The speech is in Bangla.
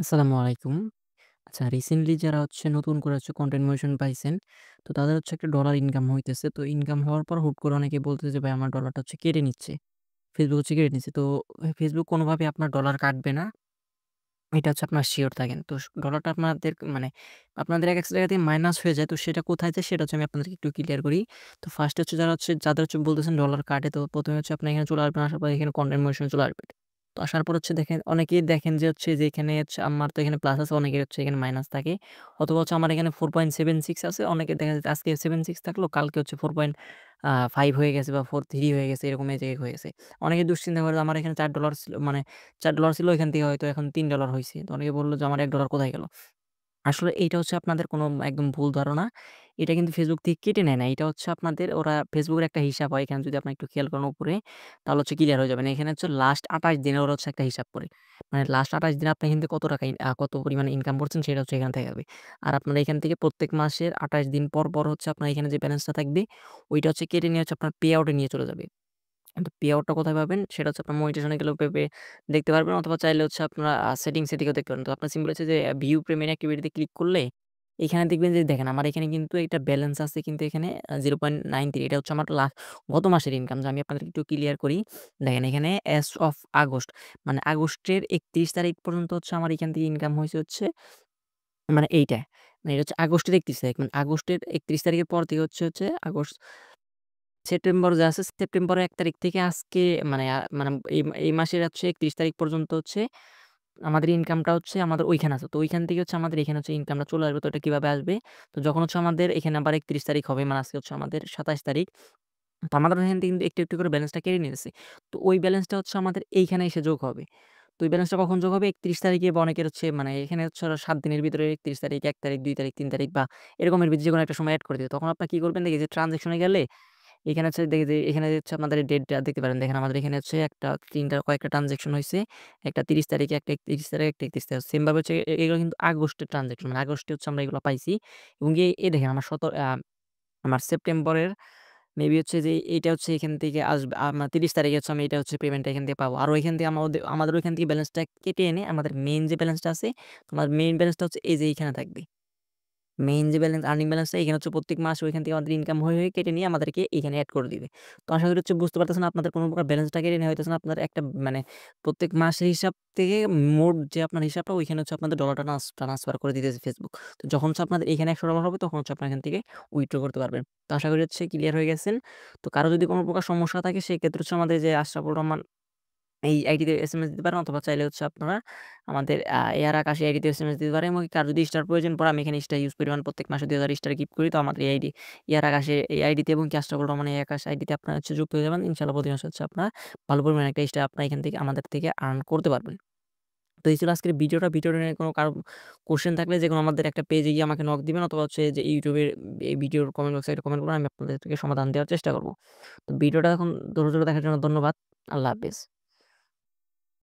আসসালামু আলাইকুম। আচ্ছা রিসেন্টলি যারা নতুন করে কনটেন্ট মনিটাইজেশন পাইছেন, তো তাদের একটা ডলার ইনকাম হইতেছে। তো ইনকাম হওয়ার পর হুট করে অনেকে বলতেছে যে, "ভাই আমার ডলারটা কেটে নিচ্ছে।" Facebook কেটে নিচ্ছে। তো Facebook কোনোভাবে আপনার ডলার কাটবে না। এটা আপনার সিওর থাকেন। তো ডলারটা আপনাদের মানে আপনাদের একেক জায়গা থেকে মাইনাস হয়ে যায়। তো সেটা কোথায় যায় সেটা আমি আপনাদেরকে একটু ক্লিয়ার করি। তো ফার্স্ট এ যারা যাদের বলতেছেন ডলার কাটে তো ১ম এ আপনার এখানে চলে আসবেন। আসার পর এখানে কনটেন্ট মনিটাইজেশন চলে আসবে। তো আসার পর দেখেন অনেকেই দেখেন যে এখানে আমার তো এখানে প্লাস আছে, অনেকের এখানে মাইনাস থাকে। অথবা আমার এখানে 4.76 আছে। অনেকের দেখা যাচ্ছে আজকে 76 থাকলো, কালকে 4.5 হয়ে গেছে বা 4.3 হয়ে গেছে, এরকম এই জায়গায় হয়ে গেছে। অনেকে দুশ্চিন্তা করে যে আমার এখানে $4 ছিল, মানে $4 ছিল, এখান থেকে হয়তো এখন $3 হইছে। তো অনেকে বলল যে আমার $1 কোথায় গেল? আসলে এইটা আপনাদের কোনো একদম ভুল ধারণা। এটা কিন্তু Facebook থেকে কেটে নেয় না। এটা আপনাদের ওরা Facebook এর একটা হিসাব হয়। এখানে যদি আপনি একটু খেয়াল করেন উপরে, তাহলে ক্লিয়ার হয়ে যাবেন। এখানে লাস্ট ২৮ দিনের ওরা একটা হিসাব করে। মানে লাস্ট ২৮ দিনে আপনি এখান থেকে কত টাকা কত পরিমাণে ইনকাম করছেন সেটা এখান থেকে হবে। আর আপনার এখান থেকে প্রত্যেক মাসের ২৮ দিন পর আপনার এখানে যে ব্যালেন্সটা থাকবে, ওইটা কেটে নিয়ে আপনার পে আউট এ নিয়ে চলে যাবে। কিন্তু পে আউটটা কোথায় পাবেন? সেটা আপনার মনিটাইজেশন এ গেলেও দেখতে পারবেন, অথবা চাইলে আপনারা সেটিংস এ থেকেও দেখতে পারেন। তো আপনার সিম্পল হচ্ছে যে ভিউ পেমেন্ট অ্যাক্টিভিটি তে ক্লিক করলে এখানে দেখবেন যে দেখেন আমার এখানে কিন্তু একটা ব্যালেন্স আছে, কিন্তু এখানে 0.93 এটা আমার গত মাসের ইনকাম। যে আমি আপনাদেরকে একটু ক্লিয়ার করি। দেখেন এখানে অ্যাজ অফ আগস্ট, মানে আগস্টের ৩১ তারিখ পর্যন্ত আমার এখান থেকে ইনকাম হইছে মানে এইটা। মানে এটা আগস্টের ৩১ তারিখ। মানে আগস্টের ৩১ তারিখের পর থেকে আগস্ট সেপ্টেম্বর যে আছে, সেপ্টেম্বরের ১ তারিখ থেকে আজকে মানে মানে এই মাসের ৩১ তারিখ পর্যন্ত আমাদের ইনকামটা আমাদের ওইখানে আছে। তো ওইখান থেকে আমাদের এখানে ইনকামটা চলে আসবে। তো এটা কিভাবে আসবে? তো যখন আমাদের এখানে আবার ৩১ তারিখ হবে, মানে আজকে আমাদের ২৭ তারিখ। তো আমাদের এখান থেকে কিন্তু একটু করে ব্যালেন্সটা কেটে নিতেছে। তো ওই ব্যালেন্সটা আমাদের এইখানে এসে যোগ হবে। তো ওই ব্যালেন্সটা কখন যোগ হবে? ৩১ তারিখে, বা অনেকের মানে এখানে ওরা ৭ দিনের ভিতরে ৩১ তারিখ, ১ তারিখ, ২ তারিখ, ৩ তারিখ বা এরকমের ভিতরে যেকোনো একটা সময় এড করে দিবে। তখন আপনারা কি করবেন? দেখি যে ট্রান্সেকশন এ গেলে এখানে দেখি যে এখানে আপনাদের ডেটটা দেখতে পারেন। দেখেন আমাদের এখানে একটা ৩ টা কয়েকটা ট্রান্সেকশন হইছে। একটা ৩০ তারিখে, একটা ৩১ তারিখে, একটা ৩১ তারিখে। সেম ভাবে এগুলো কিন্তু আগস্টের ট্রান্সেকশন। মানে আগস্টে আমরা এগুলো পাইছি। এবং এই দেখেন আমার আমার সেপ্টেম্বরের মেবি যে এইটা এখান থেকে আসবে। আমার ৩০ তারিখে আমি এটা পেমেন্টটা এখান থেকে পাবো। আর ওইখান থেকে আমাদের ওইখান থেকে ব্যালেন্সটা কেটে এনে আমাদের মেইন যে ব্যালেন্সটা আছে, তোমার মেইন ব্যালেন্সটা এই যে এইখানে থাকবে। মেইন যে ব্যালেন্স, আর্নিং ব্যালেন্সটা এখানে প্রত্যেক মাসে ওইখান থেকে আমাদের ইনকাম হয়ে কেটে নিয়ে আমাদেরকে এখানে এড করে দিবে। তো আশা করি বুঝতে পারতেছেন, আপনাদের কোন প্রকার ব্যালেন্সটা কেটে নেওয়া হইতেছে না। আপনার একটা মানে প্রত্যেক মাসের হিসাব থেকে মোট যে আপনার হিসাবটা, ওইখানে আপনাদের ডলারটা ট্রান্সফার করে দিতেছে Facebook। তো যখন আপনাদের এখানে $১০০ হবে, তখন আপনার এখান থেকে উইথড্র করতে পারবেন। তো আশা করি ক্লিয়ার হয়ে গেছেন। তো কারো যদি কোন প্রকার সমস্যা থাকে, সেক্ষেত্রে আমাদের যে আশরাফুর রহমান এই আইডিতে এসএমএস দিতে পারেন, অথবা চাইলে আপনারা আমাদের এআর আকাশী আইডিতে এসএমএস দিতে পারেন। এবং কার যদি স্টার প্রয়োজন পড়ে, আমি এখানে স্টার ইউজ করি, মানে প্রত্যেক মাসে ২০০০ স্টার গিফট করি। তো আমাদের এই আইডি এআর আকাশে এই আইডিতে এবং আশরাফুর রহমান এই আকাশ আইডিতে আপনারা যুক্ত হয়ে যাবেন। ইনশাআল্লাহ প্রতি মাসে আপনারা ভালো পরিমাণে একটা স্টার আপনারা এখান থেকে আমাদের থেকে আর্ন করতে পারবেন। তো এই ছিল আজকের ভিডিওটা। ভিডিওটা নিয়ে কারো কোয়েশ্চেন থাকলে যেকোনো আমাদের একটা পেজে গিয়ে আমাকে নক দিবেন, অথবা যে YouTube এর এই ভিডিওর কমেন্ট বক্সে একটা কমেন্ট করবেন। আমি আপনাদের থেকে সমাধান দেওয়ার চেষ্টা করব। তো ভিডিওটা এখন ধৈর্য ধরে দেখার জন্য ধন্যবাদ। আল্লাহ হাফেজ।